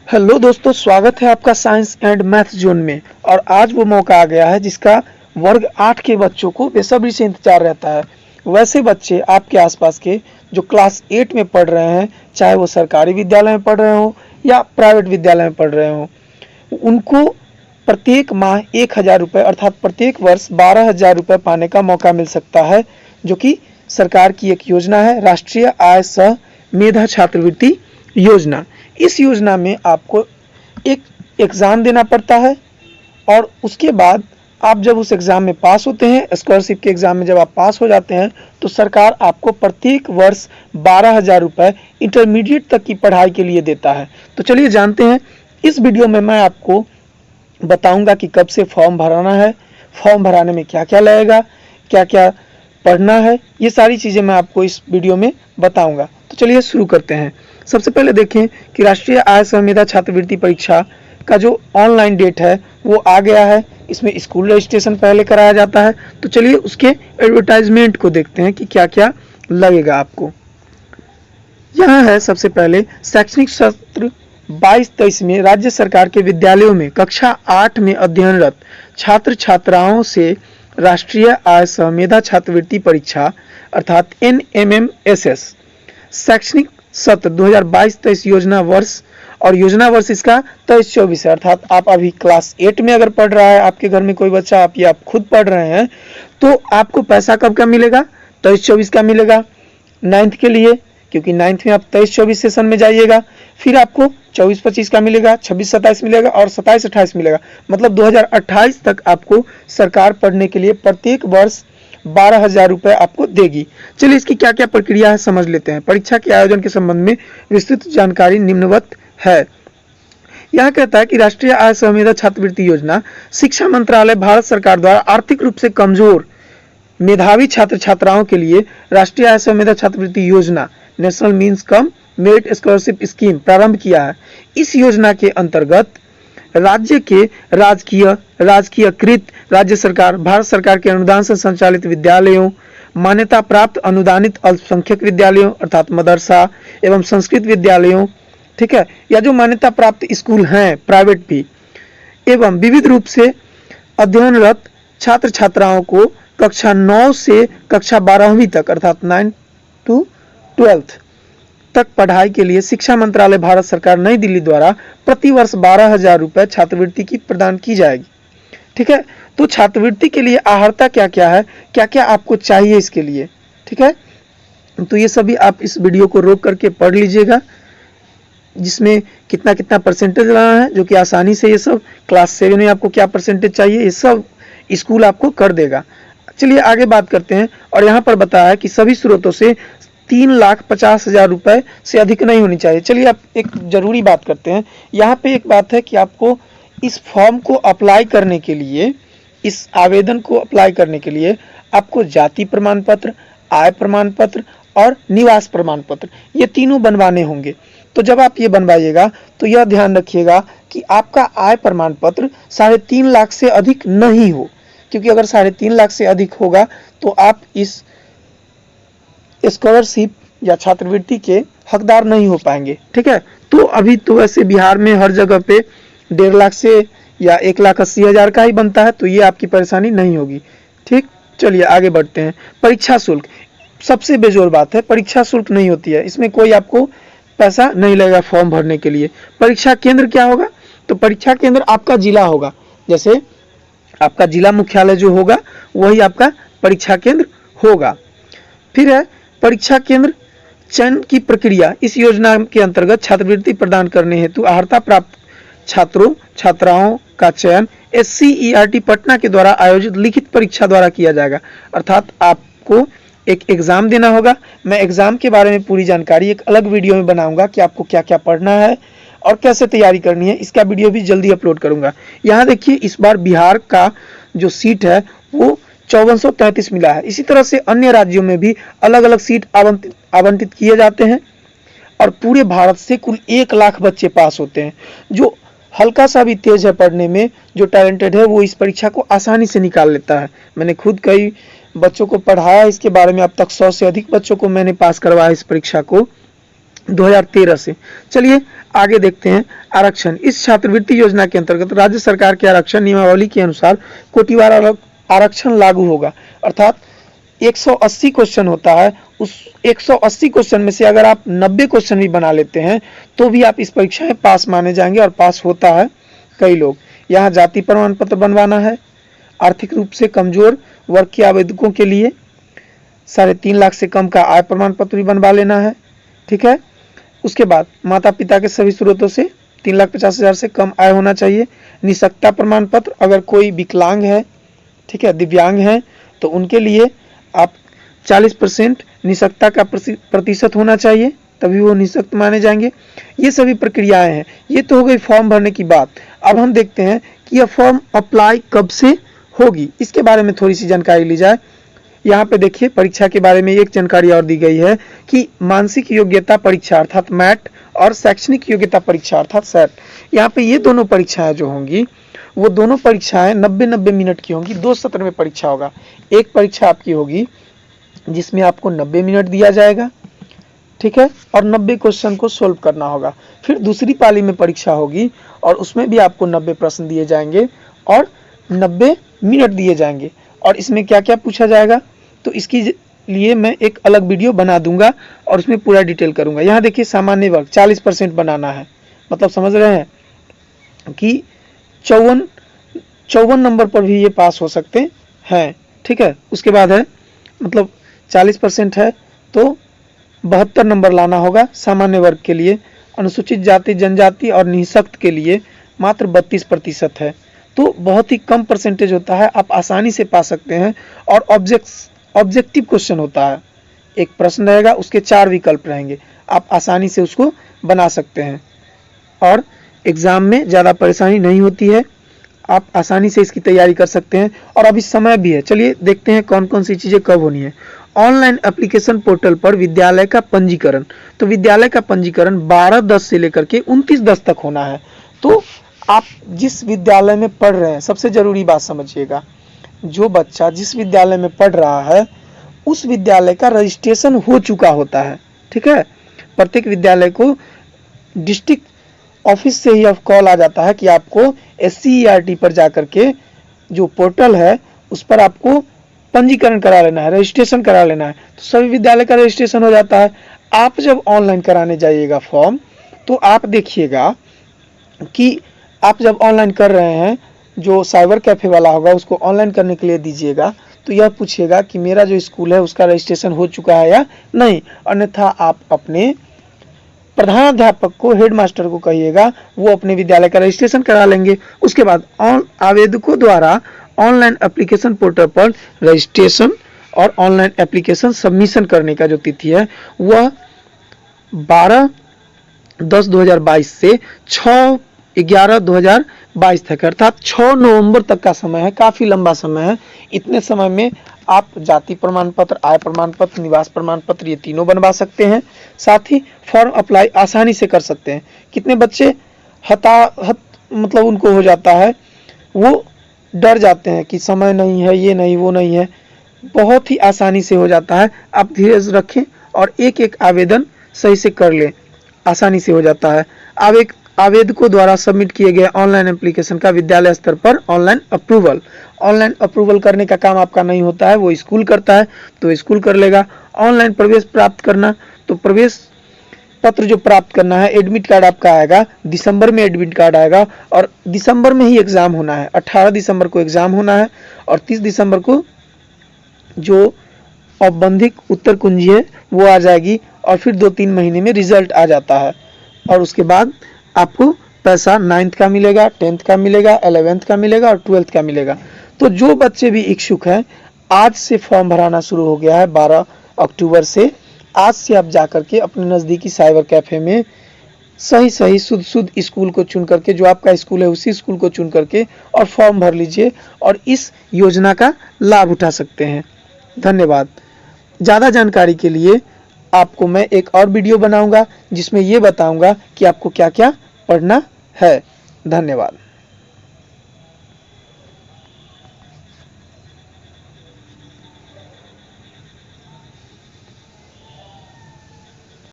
Hello दोस्तों, स्वागत है आपका साइंस एंड मैथ जोन में। और आज वो मौका आ गया है जिसका वर्ग 8 के बच्चों को बेसब्री से इंतजार रहता है। वैसे बच्चे आपके आसपास के जो क्लास 8 में पढ़ रहे हैं, चाहे वो सरकारी विद्यालय में पढ़ रहे हो या प्राइवेट विद्यालय में पढ़ रहे हो, उनको प्रत्येक माह 1000 रुपये अर्थात प्रत्येक वर्ष 12,000 रुपये पाने का मौका मिल सकता है, जो कि सरकार की एक योजना है, राष्ट्रीय आय सह मेधा छात्रवृत्ति योजना। इस योजना में आपको एक एग्ज़ाम देना पड़ता है और उसके बाद आप जब उस एग्ज़ाम में पास होते हैं, स्कॉलरशिप के एग्ज़ाम में जब आप पास हो जाते हैं, तो सरकार आपको प्रत्येक वर्ष 12,000 रुपये इंटरमीडिएट तक की पढ़ाई के लिए देता है। तो चलिए जानते हैं। इस वीडियो में मैं आपको बताऊंगा कि कब से फॉर्म भराना है, फॉर्म भराने में क्या क्या लगेगा, क्या क्या पढ़ना है, ये सारी चीज़ें मैं आपको इस वीडियो में बताऊंगा। तो चलिए शुरू करते हैं। सबसे पहले देखें कि राष्ट्रीय आय सह मेधा छात्रवृत्ति परीक्षा का जो ऑनलाइन डेट है वो आ गया है। इसमें स्कूल रजिस्ट्रेशन पहले कराया जाता है। तो चलिए उसके एडवर्टाइजमेंट को देखते हैं कि क्या क्या लगेगा आपको। यहाँ है सबसे पहले शैक्षणिक सत्र 22-23 में राज्य सरकार के विद्यालयों में कक्षा 8 में अध्ययनरत छात्र छात्राओं से राष्ट्रीय आय सह मेधा छात्रवृत्ति परीक्षा अर्थात NMMSS शैक्षणिक सत्र 2022-23 योजना वर्ष, और योजना वर्ष इसका 23-24 है। अर्थात आप अभी क्लास 8 में अगर पढ़ रहा है आपके घर में कोई बच्चा, आप खुद पढ़ रहे हैं, तो आपको पैसा कब का मिलेगा? 23-24 का मिलेगा 9th के लिए, क्योंकि 9th में आप 23-24 सेशन में जाइएगा। फिर आपको 24-25 का मिलेगा, 26-27 मिलेगा और 27-28 मिलेगा। मतलब 2028 तक आपको सरकार पढ़ने के लिए प्रत्येक वर्ष 12,000 रुपये आपको देगी। चलिए इसकी क्या क्या प्रक्रिया है समझ लेते हैं। परीक्षा के आयोजन के संबंध में विस्तृत जानकारी निम्नवत है। यह कहता है कि राष्ट्रीय आय सह मेधा छात्रवृत्ति योजना शिक्षा मंत्रालय भारत सरकार द्वारा आर्थिक रूप से कमजोर मेधावी छात्र छात्राओं के लिए राष्ट्रीय आय सह मेधा छात्रवृत्ति योजना national means cum merit scholarship scheme प्रारंभ किया है। इस योजना के अंतर्गत राज्य के राजकीयकृत राज्य सरकार, भारत सरकार के अनुदान से संचालित विद्यालयों, मान्यता प्राप्त अनुदानित अल्पसंख्यक विद्यालयों अर्थात मदरसा एवं संस्कृत विद्यालयों, ठीक है, या जो मान्यता प्राप्त स्कूल हैं प्राइवेट भी, एवं विविध रूप से अध्ययनरत छात्र छात्राओं को कक्षा 9 से कक्षा 12वीं तक अर्थात 9 to 12 तक पढ़ाई के लिए शिक्षा मंत्रालय भारत सरकार नई दिल्ली द्वारा प्रतिवर्ष 12,000 रुपये छात्रवृत्ति की प्रदान की जाएगी। ठीक है, तो छात्रवृत्ति के लिए अर्हता क्या क्या है, क्या क्या आपको चाहिए इसके लिए, ठीक है, तो ये सभी आप इस वीडियो को रोक करके पढ़ लीजिएगा, जिसमें कितना कितना परसेंटेज लाना है, जो कि आसानी से ये सब क्लास 7 में आपको क्या परसेंटेज चाहिए ये सब स्कूल आपको कर देगा। चलिए आगे बात करते हैं। और यहाँ पर बताया है कि सभी स्रोतों से 3,50,000 रुपये से अधिक नहीं होनी चाहिए। चलिए आप एक जरूरी बात करते हैं। यहाँ पे एक बात है कि आपको इस फॉर्म को अप्लाई करने के लिए, इस आवेदन को अप्लाई करने के लिए आपको जाति प्रमाण पत्र, आय प्रमाण पत्र और निवास प्रमाण पत्र, ये तीनों बनवाने होंगे। तो जब आप ये बनवाइएगा तो यह ध्यान रखिएगा कि आपका आय प्रमाण पत्र 3.5 लाख से अधिक नहीं हो, क्योंकि अगर 3.5 लाख से अधिक होगा तो आप इस स्कॉलरशिप या छात्रवृत्ति के हकदार नहीं हो पाएंगे। ठीक है, तो अभी तो वैसे बिहार में हर जगह पे 1.5 लाख से या 1,80,000 का ही बनता है, तो ये आपकी परेशानी नहीं होगी। ठीक, चलिए आगे बढ़ते हैं। परीक्षा शुल्क सबसे बेजोर बात है, परीक्षा शुल्क नहीं होती है, इसमें कोई आपको पैसा नहीं लगेगा फॉर्म भरने के लिए। परीक्षा केंद्र क्या होगा? तो परीक्षा केंद्र आपका जिला होगा, जैसे आपका जिला मुख्यालय जो होगा वही आपका परीक्षा केंद्र होगा। फिर है परीक्षा केंद्र चयन की प्रक्रिया। इस योजना के अंतर्गत छात्रवृत्ति प्रदान करने हेतु अर्हता प्राप्त छात्रों छात्राओं का चयन SCERT पटना के द्वारा आयोजित लिखित परीक्षा द्वारा किया जाएगा। अर्थात आपको एक एग्जाम देना होगा। मैं एग्जाम के बारे में पूरी जानकारी एक अलग वीडियो में बनाऊंगा कि आपको क्या क्या पढ़ना है और कैसे तैयारी करनी है, इसका वीडियो भी जल्दी अपलोड करूंगा। यहाँ देखिए इस बार बिहार का जो सीट है वो 5433 मिला है। इसी तरह से अन्य राज्यों में भी अलग अलग सीट आवंटित किए जाते हैं और पूरे भारत से कुल 1 लाख बच्चे पास होते हैं। जो हल्का सा भी तेज है पढ़ने में, जो टैलेंटेड है, वो इस परीक्षा को आसानी से निकाल लेता है। मैंने खुद कई बच्चों को पढ़ाया इसके बारे में, अब तक 100 से अधिक बच्चों को मैंने पास करवाया इस परीक्षा को। 2013 से। चलिए आगे देखते हैं। आरक्षण। इस छात्रवृत्ति योजना के अंतर्गत राज्य सरकार के आरक्षण नियमावली के अनुसार कोटिवार आरक्षण लागू होगा। अर्थात 180 क्वेश्चन होता है, उस 180 क्वेश्चन में से अगर आप 90 क्वेश्चन भी बना लेते हैं तो भी आप इस परीक्षा में पास माने जाएंगे, और पास होता है कई लोग। यहाँ जाति प्रमाण पत्र बनवाना है। आर्थिक रूप से कमजोर वर्ग के आवेदकों के लिए 3.5 लाख से कम का आय प्रमाण पत्र भी बनवा लेना है। ठीक है। उसके बाद माता पिता के सभी स्रोतों से 3,50,000 से कम आय होना चाहिए। निःशक्तता प्रमाण पत्र, अगर कोई विकलांग है, ठीक है, दिव्यांग है, तो उनके लिए आप 40% निःशक्तता का प्रतिशत होना चाहिए, तभी वो निःशक्त माने जाएंगे। ये सभी प्रक्रियाएं हैं। ये तो हो गई फॉर्म भरने की बात। अब हम देखते हैं कि यह फॉर्म अप्लाई कब से होगी, इसके बारे में थोड़ी सी जानकारी ली जाए। यहाँ पे देखिए परीक्षा के बारे में एक जानकारी और दी गई है कि मानसिक योग्यता परीक्षा अर्थात मैट और शैक्षणिक योग्यता परीक्षा अर्थात सेट, यहाँ पे ये दोनों परीक्षाएं जो होंगी वो दोनों परीक्षाएं 90-90 मिनट की होंगी। 2 सत्र में परीक्षा होगा। एक परीक्षा आपकी होगी जिसमें आपको 90 मिनट दिया जाएगा, ठीक है, और 90 क्वेश्चन को सोल्व करना होगा। फिर दूसरी पाली में परीक्षा होगी और उसमें भी आपको 90 प्रश्न दिए जाएंगे और 90 मिनट दिए जाएंगे। और इसमें क्या क्या पूछा जाएगा तो इसकी लिए मैं एक अलग वीडियो बना दूंगा और उसमें पूरा डिटेल करूंगा। यहाँ देखिए सामान्य वर्ग 40% बनाना है, मतलब समझ रहे हैं कि 54 नंबर पर भी ये पास हो सकते हैं। ठीक है। उसके बाद है मतलब 40% है तो 72 नंबर लाना होगा सामान्य वर्ग के लिए। अनुसूचित जाति जनजाति और निःशक्त के लिए मात्र 32% है, तो बहुत ही कम परसेंटेज होता है, आप आसानी से पा सकते हैं। और ऑब्जेक्टिव क्वेश्चन होता है, एक प्रश्न रहेगा, उसके 4 विकल्प रहेंगे, आप आसानी से उसको बना सकते हैं और एग्जाम में ज़्यादा परेशानी नहीं होती है, आप आसानी से इसकी तैयारी कर सकते हैं। और अभी समय भी है। चलिए देखते हैं कौन कौन सी चीज़ें कब होनी है। ऑनलाइन एप्लीकेशन पोर्टल पर विद्यालय का पंजीकरण, तो विद्यालय का पंजीकरण 12/10 से लेकर के 29/10 तक होना है। तो आप जिस विद्यालय में पढ़ रहे हैं, सबसे जरूरी बात समझिएगा, जो बच्चा जिस विद्यालय में पढ़ रहा है उस विद्यालय का रजिस्ट्रेशन हो चुका होता है। ठीक है। प्रत्येक विद्यालय को डिस्ट्रिक्ट ऑफिस से ही अब कॉल आ जाता है कि आपको SCERT पर जाकर के जो पोर्टल है उस पर आपको पंजीकरण करा लेना है, रजिस्ट्रेशन करा लेना है। तो सभी विद्यालय का रजिस्ट्रेशन हो जाता है। आप जब ऑनलाइन कराने जाइएगा फॉर्म, तो आप देखिएगा कि आप जब ऑनलाइन कर रहे हैं, जो साइबर कैफे वाला होगा उसको ऑनलाइन करने के लिए दीजिएगा, तो यह पूछेगा कि मेरा जो स्कूल है उसका रजिस्ट्रेशन हो चुका है या नहीं। अन्यथा आप अपने प्रधानाध्यापक को, हेडमास्टर को कहिएगा, वो अपने विद्यालय का रजिस्ट्रेशन करा लेंगे। उसके बाद आवेदकों द्वारा ऑनलाइन एप्लीकेशन पोर्टल पर रजिस्ट्रेशन और ऑनलाइन एप्लीकेशन सबमिशन करने का जो तिथि है वह 12/10/2022 से 6/11/2022 तक, अर्थात 6 नवंबर तक का समय है। काफी लंबा समय है। इतने समय में आप जाति प्रमाण पत्र, आय प्रमाण पत्र, निवास प्रमाण पत्र ये तीनों बनवा सकते हैं। साथ ही फॉर्म अप्लाई आसानी से कर सकते हैं। कितने बच्चे मतलब उनको हो जाता है, वो डर जाते हैं कि समय नहीं है, ये नहीं, वो नहीं है, बहुत ही आसानी से हो जाता है। आप धीरज रखें और एक एक आवेदन सही से कर लें, आसानी से हो जाता है। आवेदकों द्वारा सबमिट किए गए ऑनलाइन एप्लीकेशन का विद्यालय स्तर पर ऑनलाइन अप्रूवल करने का काम आपका नहीं होता है, वो स्कूल करता है, तो स्कूल कर लेगा। ऑनलाइन प्रवेश प्राप्त करना, तो प्रवेश पत्र जो प्राप्त करना है, एडमिट कार्ड आपका आएगा, दिसंबर में एडमिट कार्ड आएगा और दिसंबर में ही एग्जाम होना है। 18 दिसंबर को एग्जाम होना है और 30 दिसंबर को जो औपबंधिक उत्तर कुंजी है वो आ जाएगी और फिर 2-3 महीने में रिजल्ट आ जाता है। और उसके बाद आपको पैसा 9th का मिलेगा, 10th का मिलेगा, 11th का मिलेगा और 12th का मिलेगा। तो जो बच्चे भी इच्छुक हैं, आज से फॉर्म भराना शुरू हो गया है 12 अक्टूबर से। आज से आप जाकर के अपने नज़दीकी साइबर कैफे में सही शुद्ध स्कूल को चुन करके, जो आपका स्कूल है उसी स्कूल को चुन करके और फॉर्म भर लीजिए और इस योजना का लाभ उठा सकते हैं। धन्यवाद। ज़्यादा जानकारी के लिए आपको मैं एक और वीडियो बनाऊंगा जिसमें ये बताऊंगा कि आपको क्या क्या पढ़ना है। धन्यवाद।